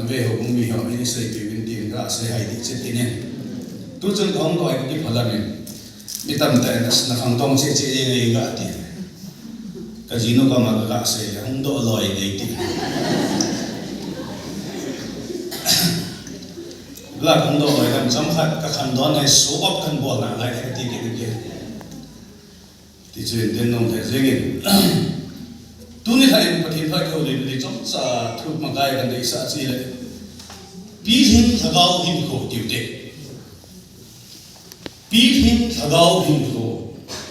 về hồ cũng mi họ ini xây bị bên tiền ra xây hay đi chết tiền tu chân không gọi cái phần làm mi tâm tại nó không tông chết chết này gạt tiền cái gì nó còn mà gạt xây không độ lòi này tiền là không độ lòi làm chấm khát các khăn đó này số bắp khăn bò là lại cái tiền cái kia thì chuyện tiền nông thể dễ nghe tu ni thay một thiên phải câu để trong sa thuộc mà gai gần đây sa chi lại bí hình thagao hình khổ tiêu đề bí hình thagao hình khổ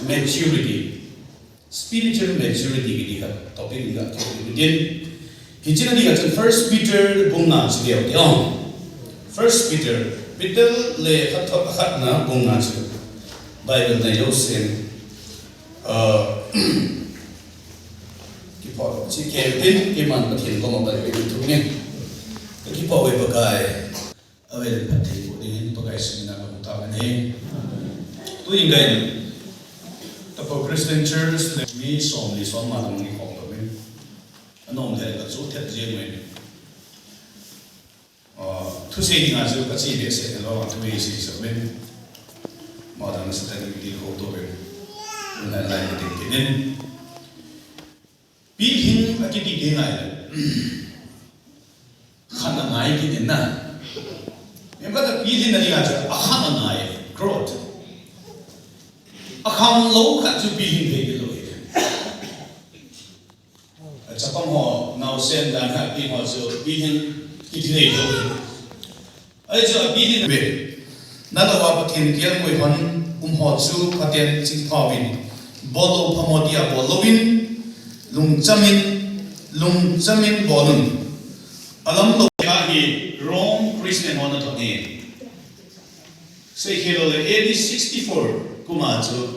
maturity spiritual maturity cái gì hết topic gì hết cái gì thì chỉ là đi cái First Peter bung na chỉ điều đó First Peter le khát na bung na chỉ Bible này yêu sen chỉ kể đến cái màn bát thiên có một bài viết thuộc nghe cái bảo vệ bậc ai ở đây bát thiên của đến bậc ai sinh ra một tạo nên tôi nhìn cái tập của Christian Church mi som lý som mà đồng nghiệp học của mình anh ông thầy là số thiệt riêng mình thứ gì thì ngài cái gì để sẽ lo thứ gì sẽ mình mà đang sẽ thành cái điều tốt hơn nên lại một cái nên bí hình cái gì thế này khăn là ngay cái gì nè em bắt đầu bí hình là gì à khăn là ngay growth khăn lâu khăn chú bí hình về cái lối chắc không họ nào xem đang học bí họ cho bí hình cái gì này rồi ấy cho bí hình về nó là vào thiên kiến người hắn họ chú phát triển chính pháo vin bolo phamodia bolovin lung chamin bolun alam lo ka hi Rome Christian hona to ni say hello le AD 64 kuma chu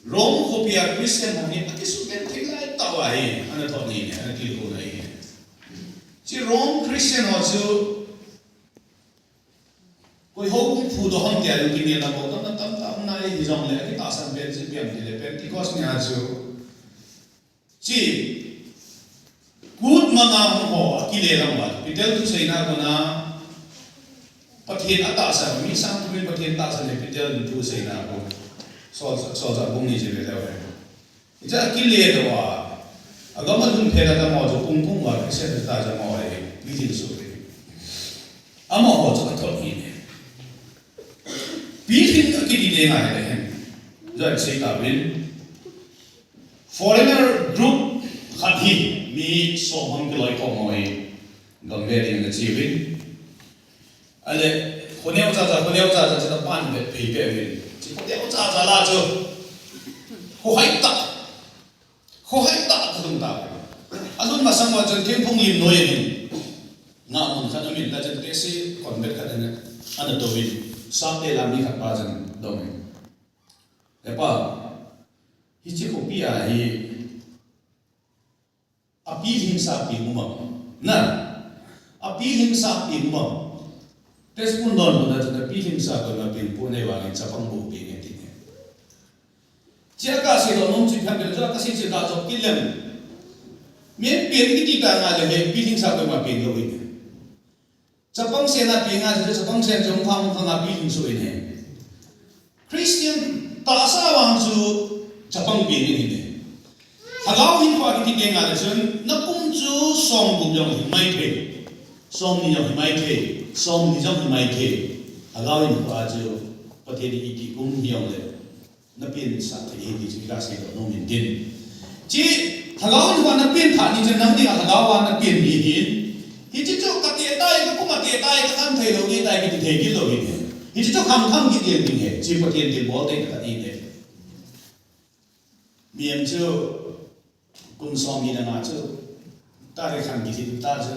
Rome kopia Christian honi akisu ben thilai tawai ana to ni ana ki ko nai chi Rome Christian ho chu koi ho kum phu do hon tia lu ki ni na bo tam tam nai hi jong le ki ta san ben ji biam ni le Pentecost ni ha chu chi good mana ho ki le ram ba pitel tu sei na ko na pathian ata sa mi sang tu min pathian ta sa le pitel tu sei na ko so za bung ni je le le ja ki le do wa agama dun phela ta mo jo pung pung wa se ta ja mo ai bi ti so le amo ho cha ta ni ne bi tin ki di le ngai le hen ja sei ta bin foreigner group khát hi mi so hong cái loại con mồi gần về đến cái chi vin, ale khôn nhau cha chỉ là ban về phi về vin, chỉ khôn nhau cha là chứ, khô hay ta cái đồng ta, anh mà sang vào chân thiên phong lim nói gì, ngã mình khát mình là chân thế sĩ còn biết khát này, anh là đồ vin, sao để làm đi khát ba chân đồ mình, để pa hi chỉ có bia hi api himsa pi umam na api himsa pi umam tespun don da da pi himsa ko na pin pune wa ni chapang bu pi ni ti chia ka se lo nom chi phan de ka se da jo kilem mien pin ki ti ka nga le he pi himsa ko ma pin lo ni chapang se na pi nga je chapang se jong thang na pi himsu ni Christian ta sa wang chu chapang pi ni ni hagao hin kwa ki ti nga le chen na kum chu som bu yong hi mai the som ni yong hi mai the som ni jong hi mai the hagao hin kwa chu pathe ni ki kum hi yong le na pin sa the hi ti chi ka se do no min din chi hagao hin kwa na pin tha ni chen nang ni hagao wa na pin ni hin hi chi chu ka te tai ka kum te tai ka kan thei lo ni tai ki the ki lo ni hi chi chu kham ki ti ni he chi pathe ti bo te ka ni ne miền châu cùng xóm như là ngã châu ta cái khăn gì thì ta sẽ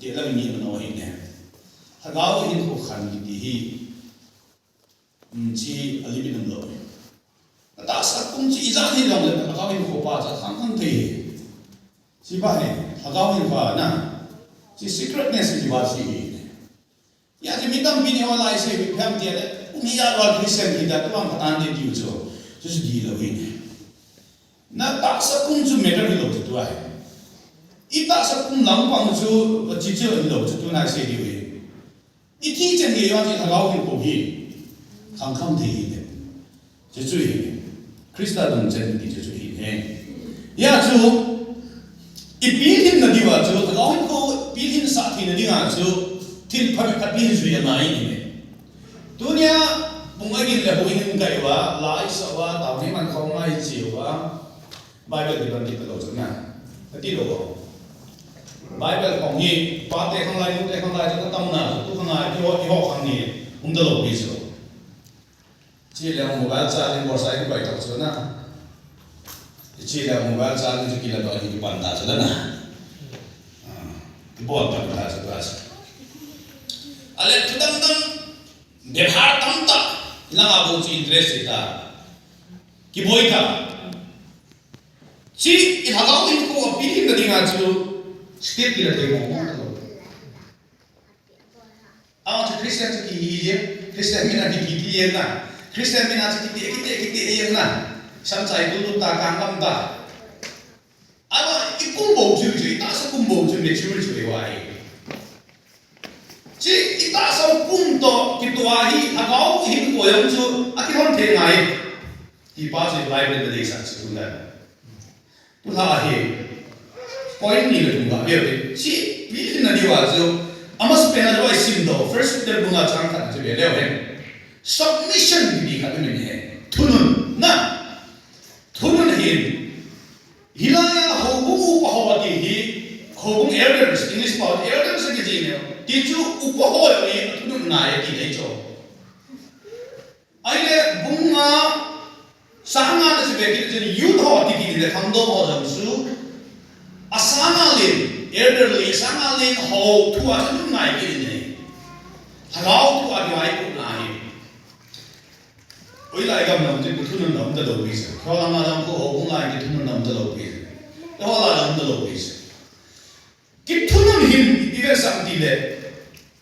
để là mình nhìn nó hình này hà gạo hình của khăn gì thì chỉ ở bên đường lối ta sẽ cũng chỉ ra thì lòng là hà gạo hình của ba sẽ thắng thắng thì chỉ ba này hà gạo hình của na chỉ secretness thì ba chỉ ya thì mình tâm bên nhau lại sẽ bị phèm tiền đấy cũng như là loại Christian thì đã có bằng tan để điều cho chứ gì là hình na ta sa kum chu matter hi lo tu ai ita sa kum lang pang chu chi chu lo chu tu na se di we I thi chen ye yang ji tha gao hin ko hi khang kham thi ne chu chu hi krista dong chen di chu chu hi ne ya chu I pi hin na di wa chu tha gao hin ko pi hin sa thi na di nga chu til pha pha pi ju ya mai ni ne dunia bunga gi le bo hin kai wa lai sa wa ta ni man khong mai chi wa Bible di ban di lo chu na ti lo Bible kong hi pa te khang lai te khang lai ta tam na tu khang lai ti ho khang ni da lo bi so chi le mobile cha ni bor sai bai ta chu na chi le mobile cha ni ki la do ni ban ta chu na ti bor ta ta chu ta ale tu dam dam de har tam ta la ga bo chi interest ta ki boi ka chi I ha ga ni ko pi ni da nga chu Step kira tengok mana tu? Awak tu Kristen tu kiri, Kristen mina di kiri ye na, Kristen mina tu kiri ye na, sampai dulu tak kanggam tak. Awak ikut bau cuci, tak sekum bau cuci cuci wahai. Ci kita sekum to kita wahai, agak hidup koyang tu, akhirnya tengai. Kita sih Bible dari saksi tulen. Tulah akhir. Point ni le bunga be chi bi na di wa zo amas pe na do sim do first Peter bunga chang kan je le le submission bi ka ne ne thunun na thunun hin hilaya ho bu pa ho ti hi ho bu elders English pa elders ke ji ne ti chu upo ho yo ni thunun na ye ti nei cho ai le bunga sanga na se be ki je youth ho ti ki le kham do ho jam su Asangalin, elderly, asangalin ho tua tu ngai kini, halau tua diwai ku ngai. Oi lai gam nam tu tu nam da lo bis. Kalau nama nam ko ho ku ngai tu nam da lo bis. Kalau la nam da lo bis. Ki tu nam hin ide sam ti le.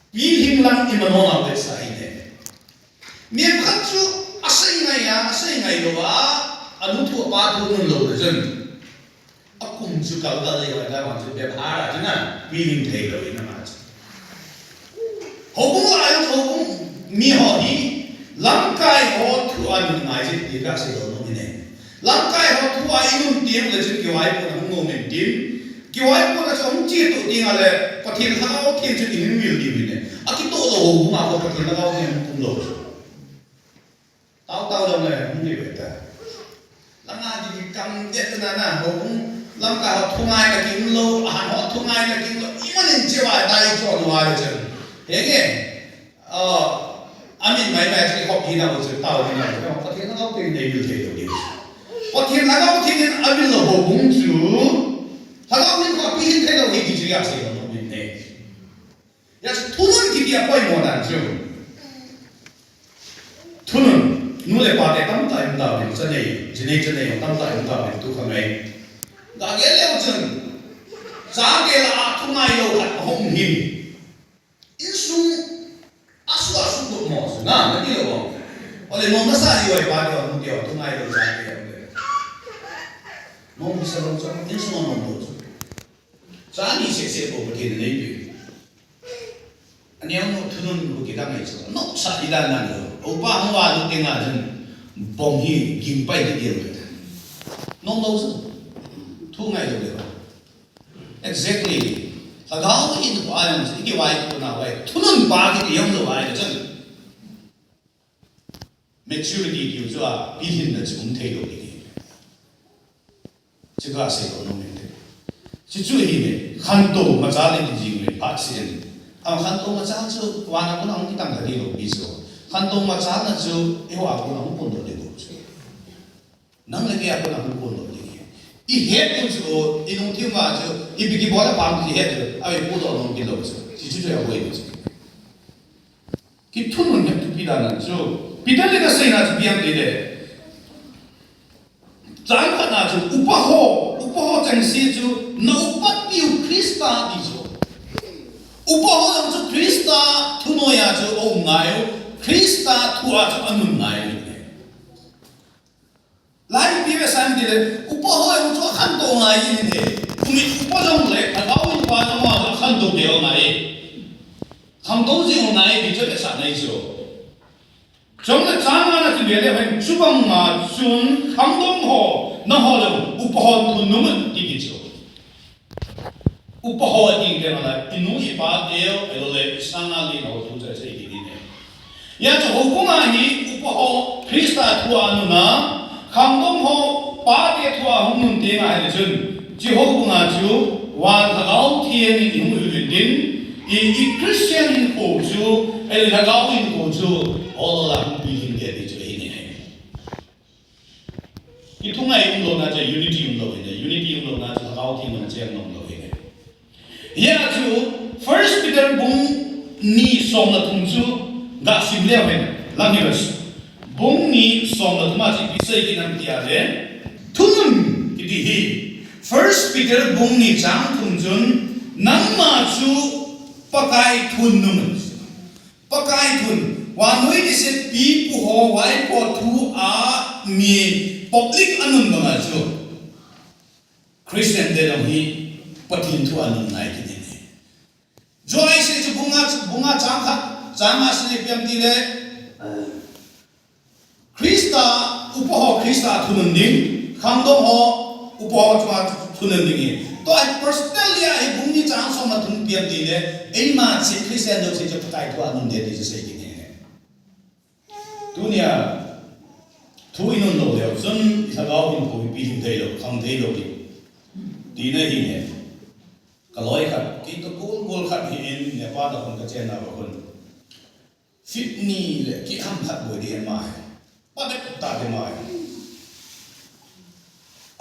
Pi hin lang I mano na le sai ne. Mie phat chu asai ngai lo wa anu tu pa tu nun lo zen. Akum chu kal da le wa da ma chu be bha ra na pi ling thei lo ina ma chu ho bu la yo ho bu mi ho ni lam kai ho thu an ngai ji ti ka se lo no ne lam kai ho thu ai yum ti le chu ki wai ko na ngo men tin ki wai ko na chong chi tu ti nga le pa thin ha ho thin chu ni mi li ne a ki to lo ho bu ma ko pa thin la ho ne kum lo tao lo ne ni be ta la nga ji kam de na na ho bu Lam ka ho thungai na king lo han ho thungai na king lo imanin chewa dai cho no wa chen hege amin mai mai chi ho pi na bo chu tao ni na ko pa thiên na ko ti nei bil the lo ni pa thiên na ko ti ni amin lo ho bung chu ha ga ni ko pi hin the lo ni ki ji ya se lo ni ne ya thunun ki dia poi mo na chu thunun nu le pa de tam ta im da ni chen nei tam ta im da ni tu kha mai da ge le chen za ge la thungai lo khat hom hin isu asu do mo su na ni lo ole no na sa ri wai ba de no de thungai lo za ge no mi sa lo cha isu no mo chu za ni se bo ke ne bi ani no thunun bu ki da mai chu no sa ri da na lo o pa ho wa lo te nga chen bom hi gim pai de de no lo su thu ngai lo de exactly hagao in ko ayam se ki wai ko na wai thunun ba ki yam lo wai de chen maturity ki jo a bi hin na chung thei lo ni chi ga se lo no me de chi chu hi ne khan to ma cha le ji le pa sin a khan to ma cha chu wa na ko na ki tang ga di lo bi so khan to ma cha na chu e wa ko na pon do de do chu nang le ke ko na pon do I head tu chu I nong thiam ma chu I bi ki bo la pa ki head chu a pu do nong ki lo chu chi chu ya wei chu ki thun nong tu pi da na chu pi da le ka sai na chu biam de de zang ka na chu upa ho chang si chu no pat pi Krista di chu upa ho dang chu Krista thu no ya chu o ngai Krista thu a chu anu ngai lai pi ve sam di le upa hoi u chu khan to ngai ni ne kumi upa jong le thagau in pa na ma khan to de ngai kham to ji ngai bi che sa nai jo trong le chang na ti be le hen chu bang ma chun kham dong ho na ho lo upa ho tu nu man ti ki jo upa ho ti ke na inu i pa de o le sang na li no tu che se ki ni ne ya cho ho ko ma ni upa ho krista tu anu na kham ho pa de thua hung nun te nga hai chun ji ho ku nga chu wan thagau thien ni hung yu din i christian ko chu el thagau in ko chu all la hung bi hin de di chu ni hai ki thung ai um lo na che unity um lo ni unity um lo na chu thagau thien na che nom lo ni ya chu first Peter bung ni som na thung chu ga sim le men lang ni bas bung ni som na thuma chi bisai ki nam tia le thunun ki di hi first Peter bung ni chang thum jun nang ma chu pakai thun num pakai thun wa noi di se pi pu ho wai po thu a mi public anun ba chu Christian de dong hi patin thu anun nai ki ni joy se chu bunga chang khat chama se piam di le Krista upaho Krista thunun ding khangdom ho upaho chwa thunun ding to I personally I bungni chang so ma thun piam di le ei ma chi Christian do se chu pakai thua nun de di se ki ne dunia thu inun lo le zun isa gao in ko bi hin dei lo khang dei lo di na hi ne kaloi khat ki to kul khat hi in ne pa da kon ka chen na ba kon fit ni le ki ham khat bo di ma ba de ta de ma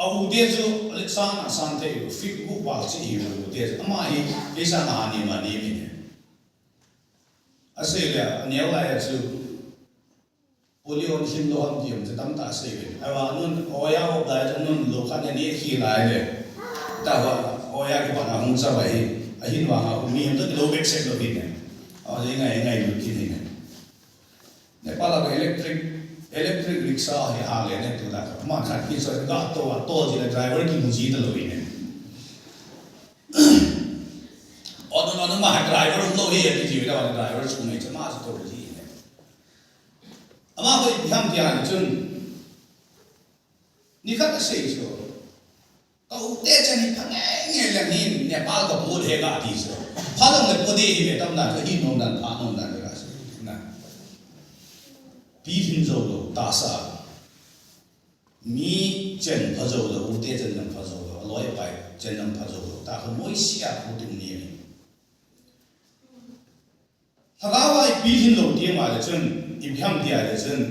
au de zo Alexander Sante fit bu ba chi hi lo de ama hi isa na ni ma ni mi ne ase le anel la ya zu polio him do ham diam ze tam ta se ve awa nun oya ho da ja nun lo khat ne hi lai le ta wa oya ki ba na hung sa ba hi a hin wa ha mi hem to lo bek se lo bi ne a le ngai lu ki ne ne pa la electric rickshaw hi ha le ne tu da ma khat ki so ga to ji le driver ki mu ji da lo ne no ma driver lo hi ti ji da driver chu ne ma sa to ji ne ama ko yam dia ni chun ni khat se so to te cha ni phang nge le ni ne pa ko bo de ga ti so pha dong le bo de hi me tam na ko hi nom dan pha nom dan ga se na pi hin zo lo ta sa mi chen pha zo lo u te chen nam pha zo lo loi pai chen nam pha zo lo ta ko moi sia ko tu ni thagawa pi hin lo ti ma le chen im hyam dia le chen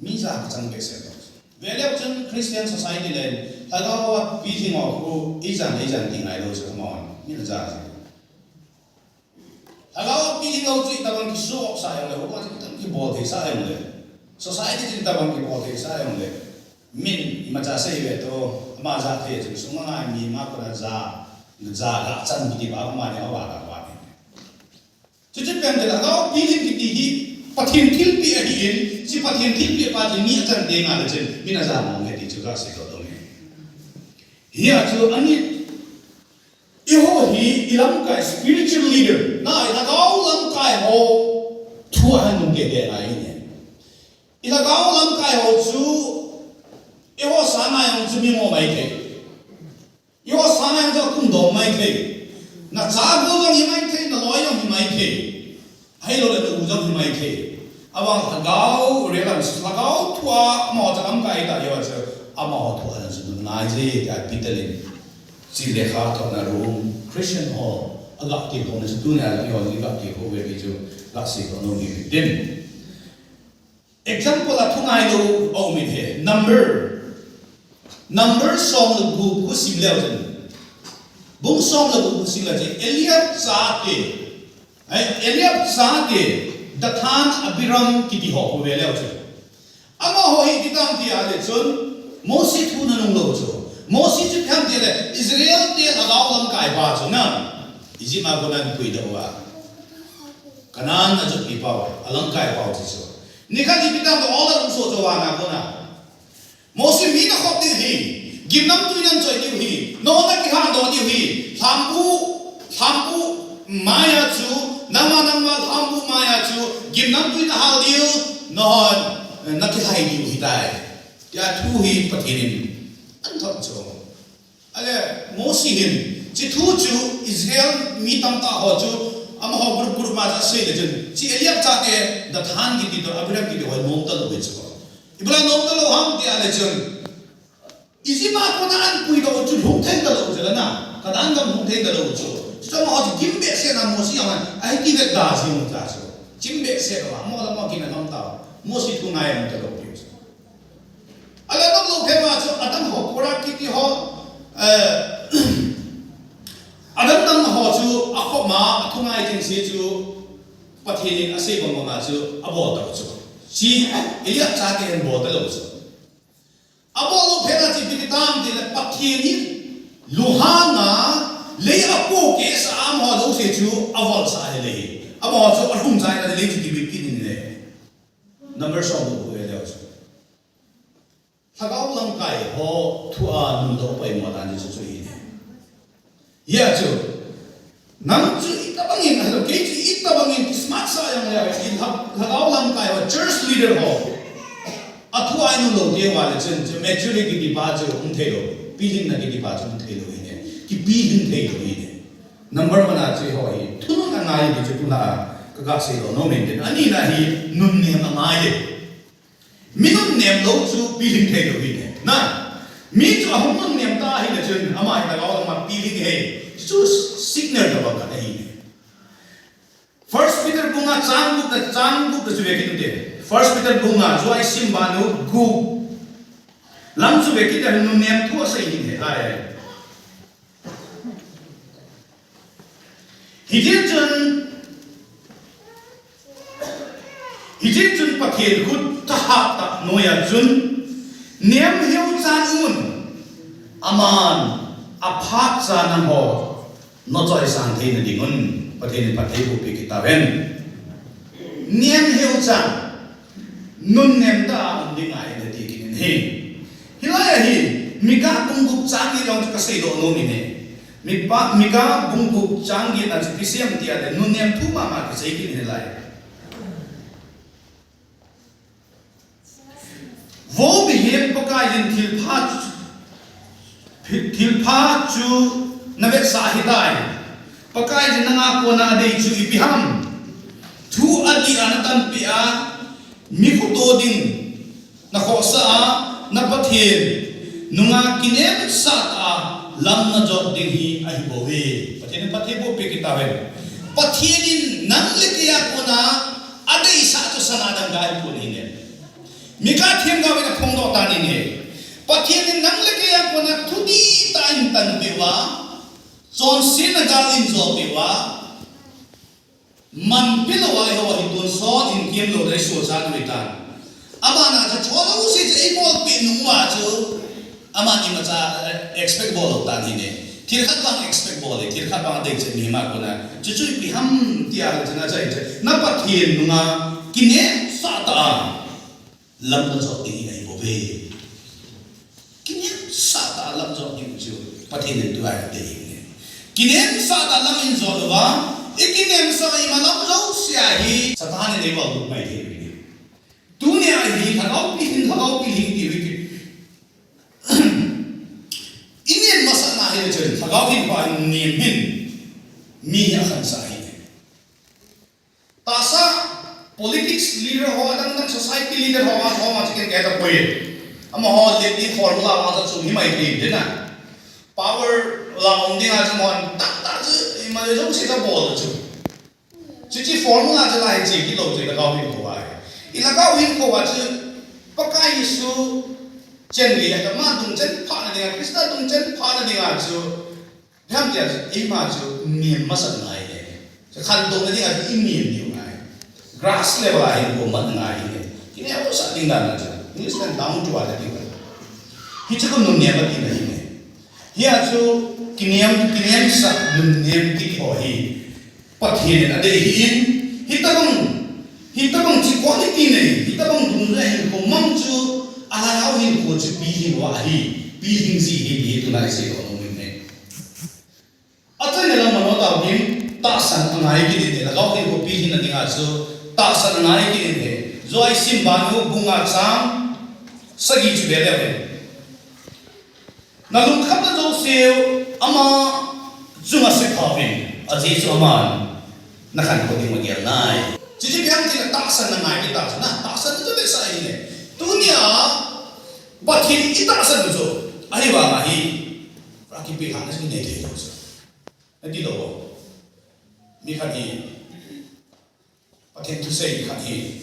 mi za chang ke se lo velep chen Christian society le thagawa pi hin ngo ko ijan ding ai lo se mo ni la za thagawa pi hin ngo chi ta bang ki so sa ya le ko ta ki bo the sa ya le society chi ta bang ki bo the sa ya le min ma cha se ve to ma za the chi so ma mi ma ko na za ga chan ki ba ma ne wa ga chứ chứ bên đó nó bí linh cái gì phát hiện thiên địa hiện chỉ phát hiện thiên địa ba thì nghĩa rằng đề ngài là trên mình là giả mong hệ thì chúng ta sẽ có đồng hiện cho anh ấy yêu hi ilam cái spiritual leader na ita gao lam cái ho thua anh nung cái đề ngài nhỉ ita gao lam cái ho chú yêu sáng nay ông chú mi mò mấy cái yêu sáng nay ông cho cùng đồng mấy cái na cha go jong hi mai the na loi jong hi mai the hai lo le u jong hi mai the awang gao re lam sa gao thua mo cha am kai ta yo cha ama ho thua na su na je ta pitalin si le kha to na room Christian hall aga ti ko na su tu na yo ni ga ti ko we bi jo la si ko no ni din example la thungai lo o mi the number song lu gu ku sim le jen bung som la bu sing la je Eliab sa ke dathan abiram ki di ho we le che ama ho hi kitam ti a le chun mosi thu na nung lo cho mosi chu kham ti le Israel te agaw lam kai ba chu na iji ma ko na pui da wa kanan na chu pi pa wa alang kai pa chi so ni kha ni kitam do all so cho wa na ko na Mosi mi na khop diu hi gimnam tu nan choi diu hi no na ki ha do diu hi thampu maya chu nama thampu maya chu gimnam tu na hal diu non na ki hai diu hi dai ya thu hi patinin an thot cho ale mosi hin chi thu chu Israel mi tam ta ho chu am ho group ma ja sei le chen chi eliap cha te da than gi ti to Abraham gi de ho nom ta lo be chu Ibrahim nom ta lo ham ti ale chen isi ma ko na an pui do chu hung theng da lo chu la na ka dan gam hung theng da lo chu cho ma ho kim be se na mo si yang ai ki ve da si mo ta chu kim be se wa mo la mo ki na nom ta mo si tu na yam ta lo pi ala dam lo phe ma chu adam ho pura ki ti ho adam nam ho chu a kho ma thungai tin si chu pathin ase bang ma chu abo ta chu si elia cha ke en bo ta lo chu abo lo phe na chi bi tam ti le pathin ni luhanga le apo ke sa am ho lo se chu awal sa le abo chu arum sai na le chi bi ki ni le number song lo le le chu thagau lam kai ho thua nu do pai mo ta ni chu chu ni ya chu nam chu itabangin halo ke chu itabangin smart sa yang le in thagau lam kai ho church leader ho athua ai nu lo de wa le chen chu maturity ki ba chu um the lo piling na ki ba chu um the lo ni ki piling the lo ni number 1 a chu ho hi thunu na ngai ki chu la ka ga se lo no men de ani na hi nun ne ma mai de minun nem lo chu piling the lo ni na mi chu hom nun nem ta hi le chen amai ta ga ma piling he chu signal da ba ka hi First Peter bunga chang book da chu ve ki de First Peter bunga jo ai sim ba no gu lam chu ve ki da nun nem thu sai ni he ai Hijin chun pakhet khut ta ha ta noya chun nem heu chan un aman aphat cha nan ho no choi sang the na dingun pathen pathe bu pi kitaben nem heu chan nun nem da un ding ai na ti kin he hilaya hi mika bunguk chang ni long ka sei do no ni ne mika bunguk chang gi na chi siam ti ade nun nem thu ma ka sei kin he lai wo bihem pakai jin thilpha chu navet sahidai pakai jin nga ko na dei chu ipiham thu adi anatan pia mi photo ding na khosa na pathen nunga kinem sata lam na jot ding hi ai bowe pathen pathe bo pe kitaben pathin nang lekia ko na adei sa chu sanadam gai ko ni ne Mika thiam ga wena phong do ta ni ne pathian nang le ke ya ko na thudi time tan bewa chon sin na gal in zo bewa man pilawa ho hi don so in kem lo re so sa ni ta abana cha chola u se ei bol pe nu ma chu amani ma cha expect bol ta ni ne thir khat bang expect bol thir khat bang de che ni ma ko na chu chu pi ham tia na cha na pathian nu nga kine sa ta lam na zo ti ai bo be kinem sa ta lam zo ni chu pathin tu ai de ne kinem sa ta lam in zo wa ikinem sa i ma lam zo sia hi sathan ne ba lu mai de ni tu ne ai hi thagau pi hin ti wi ki inen masa na hi chen thagau hin ba ni min mi ya khan sa hi ta sa politics leader ho adang society leader ho ma chicken get a point am ho le di formula ma cha chu hi mai thi de na power la ong ding a mon tak ta chu ma le jong si ta bol chu chi formula cha lai chi ki lo chi la gao hin ko ai i la gao hin ko wa chu pakai su chen li ka ma tung chen pha na ding krista tung chen pha na ding a chu ham ja i ma chu niam ma san ngai ne cha khan do na ding a i niam ni grass level ai ko man ngai ne kini apo sa ting dan na English dan down to ala ting hi chu nun ne ba tin ne hi a chu kiniam sa nun ne ti ho hi pathin na de hi ta bang chi quality ne hi ta bang dun ra hi ko mang chu áo hình của chữ bí hình hoa hi bí hình gì hi bí tu lại sẽ có mình này ở đây là mà nó tạo hình ta sản ngay cái gì là góc hình của bí hình là tiếng Anh số ta sản ngay cái gì rồi ai sim ban hồ bunga sang sagi chu bele về na lung khắp nó dấu siêu ama zunga sẽ khó hình ở đây số mà na khăn có tiếng một này chỉ biết thì là ta sản ngay cái ta sản nó rất sai này dunia batin kita san so ahi wa ahi raki pe khana sin nei de so adi lo mi khani paten tu sei khani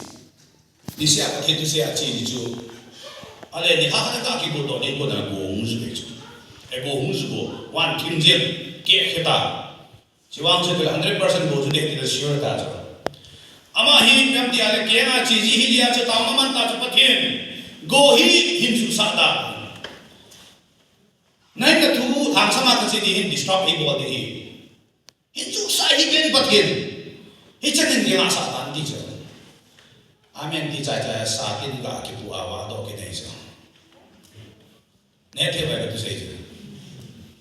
disia paten tu sei a chi ni chu ale ni ha khana ka ki bo do ni ko na go ngu su chu e go ngu su go wan kim jem ke kheta chiwang se 100% go ju de ti sure ta cho ama hi nyam ti ale ke na chi ji hi dia cho ta man ta cho paten go hi him su sa da nai ka thu thang sama ka se di hin disturb hi bo de hi hin su sa hi ben paten hi chen ni ma sa ta ti cho amen ti chai chai sa kin ga ki pu awa do ke dei so ne the ba ka tu se ji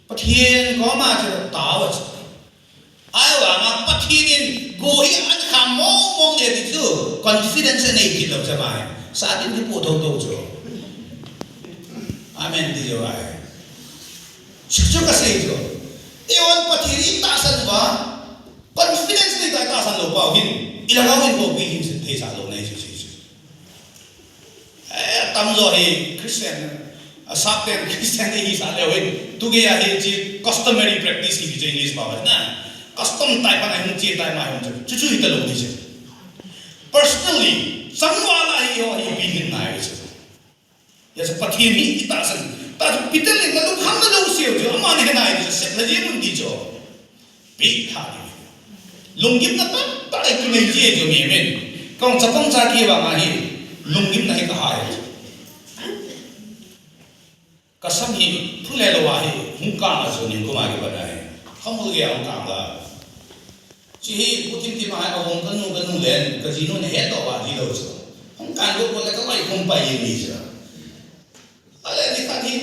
paten ko ma cho ta wa ai wa ma paten go hi an kham mong de ti chu confidence nei ki lo cha mai sa tin ki pu thâu thâu cho amen di jo ai chu ka sei jo ewan pathiri ta san wa confidence nei ta san lo pa hin ila ga hin ko bi hin se the sa lo nei chu tam zo hi christian sapten christian hi sa le hin tu ge ya hi ji customary practice ki je english ba na custom type na hin ji type ma hin chu chu hi ta lo ni je personally samwala hi ho hi bi hin na ai ya se pathiri ta san ta pitel le lu kham na lo sio jo ama ne na ai se la je mun di jo bi ha lungim na ta ai tu nei je jo mi men kong chapang cha ki wa ma hi lungim na hi ka ha kasam hi phule lo wa hi hung ka na jo ni ko ma ki ba dai kham ho ge ang ka la chi hi putin ti ma a hong kan nu len ka ji no ne he to wa di lo so hong kan lo ko la ka mai khom pa yi ni ja ale ni ka ni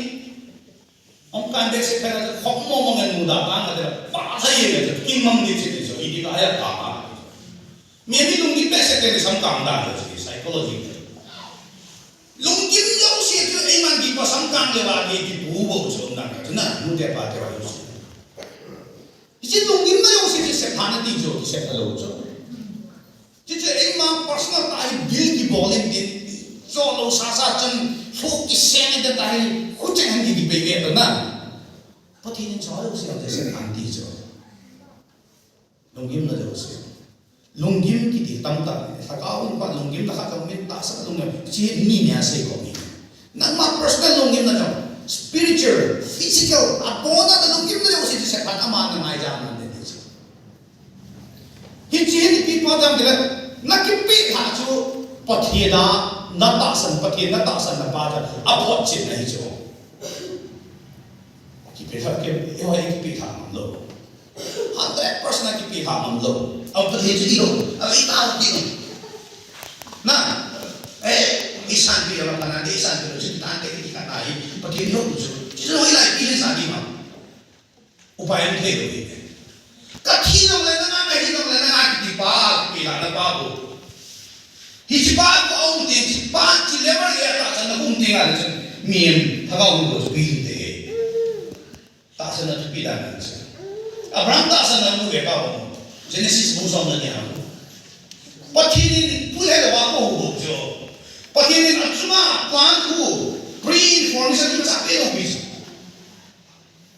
hong kan de se ka na khom mo mo ngan nu da ka na de pa sa ye ne ki mam ni chi so i di ka ya ka ma me ni lung ki pe se te sam ka da de psychology lung ki yo se ju ai man ki pa sam ka le wa ni ki bu bo so na ka na nu de pa de wa yo 이제 농김나 요새 세 파는 디죠 세 팔로죠 이제 앵마 퍼스널 타이 빌기 볼링 솔로 사사전 속이 생인데 타이 호쟁한 게 비베게도나 버티는 저 요새 세 안 디죠 농김나 요새 농김 기디 땅땅 사가운 바 농김 다 가서 민 따서 농김 지 니냐 세 거기 난마 퍼스널 농김나 좀 spiritual, physical, apona da lung kim na yo si se pan ama na mai jam na de. Hi chi ni pi pa dam de na kim pi ha chu pathia na ta san na pa da apot chin na hi chu. Ki pe ha ke yo ai ki pi ha mam lo. 100% ki pi ha mam lo. Au pa hi ji lo, a i ta ki. Na isan pi ya pa na de isan pi ji ta de ki ka ai pathia no chu. Chứ nói lại cái gì đi mà, upai anh thấy được gì? Các khi nó lên nó ngay khi nó lên nó ngay thì ba cái là nó ba bộ, thì chỉ ba của ông thì chỉ ba chỉ lấy bao nhiêu ta sẽ nó không tiền à chứ miền thằng ông của chúng mình thế, ta sẽ nó bị đàn anh chứ, Abraham ta sẽ nó mua về cao, Genesis mua xong rồi nhỉ? Bất kỳ ni phụ hệ là ba bộ bộ chứ, bất kỳ ni anh chuma quan khu pre-information chúng ta biết không biết?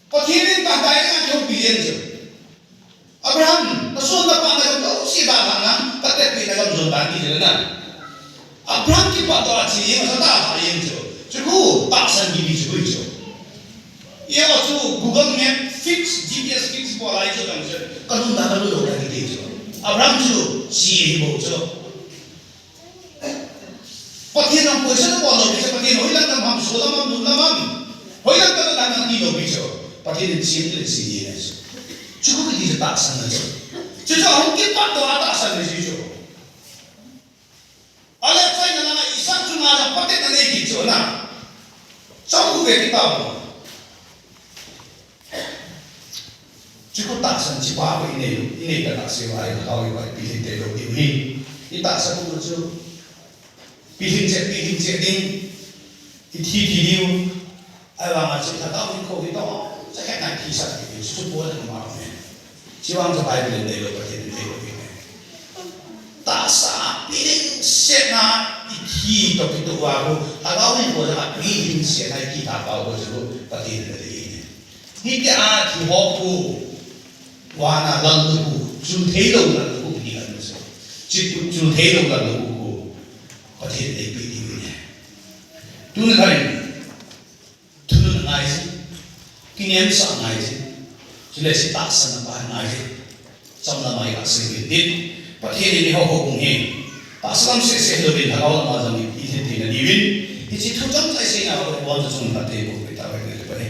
Pathinin ta dai nga thong billion jo Abraham nasun na pa na ko si ba nga patet pi na ko zon ban di na Abraham ki pa to a chi ma ta ha yin jo chu ku ta san gi bi chu jo ye o chu Google Map fix GPS fix bo lai jo dang jo ka lu na ka lu lo na gi jo Abraham chu chi bo jo Pathin ang pwesa na bo lo bi sa pathin hoi lang na mam so la mam du la mam hoi lang ka na di lo bi jo Pathin chiếm lấy gì vậy? Chứ có cái gì để tạo sản này chứ cho không biết bắt đầu tạo sản này gì chứ? ale sai na na isak chunga na patet na nei ki chona chau ve ki ta mo chiku ta san chi ba ve nei ka ta se wa ai ka wi ba pi te lo ki hi i ta sa ku chu pi hin che ding i thi liu ai wa ma chi ta ta wi ko wi to sa ka na ki sa ki su bo na ma me chi wang sa bai bi nei lo ba te nei lo ki ta sa pi ding se na i thi to ki to wa ko ta ga wi ko na pi hin se na ki ta ba ko chu pa ti ne ni hi ke a thi ho ku wa na lang ku chu thei lo na ku ni ga no se chi ku chu thei lo na ku pa ti ne pi ti ne tu ne thai tu ne ngai si ki nem sa ngai si chi le si ta sa na ba ngai si trong là mày cả sự kiện tết và thế thì họ cùng nghe ta sắm sẽ được bên thảo mà rằng thì là đi bên thì chỉ thu chấm sai nào họ quan cho chúng ta thế của người ta phải người ta phải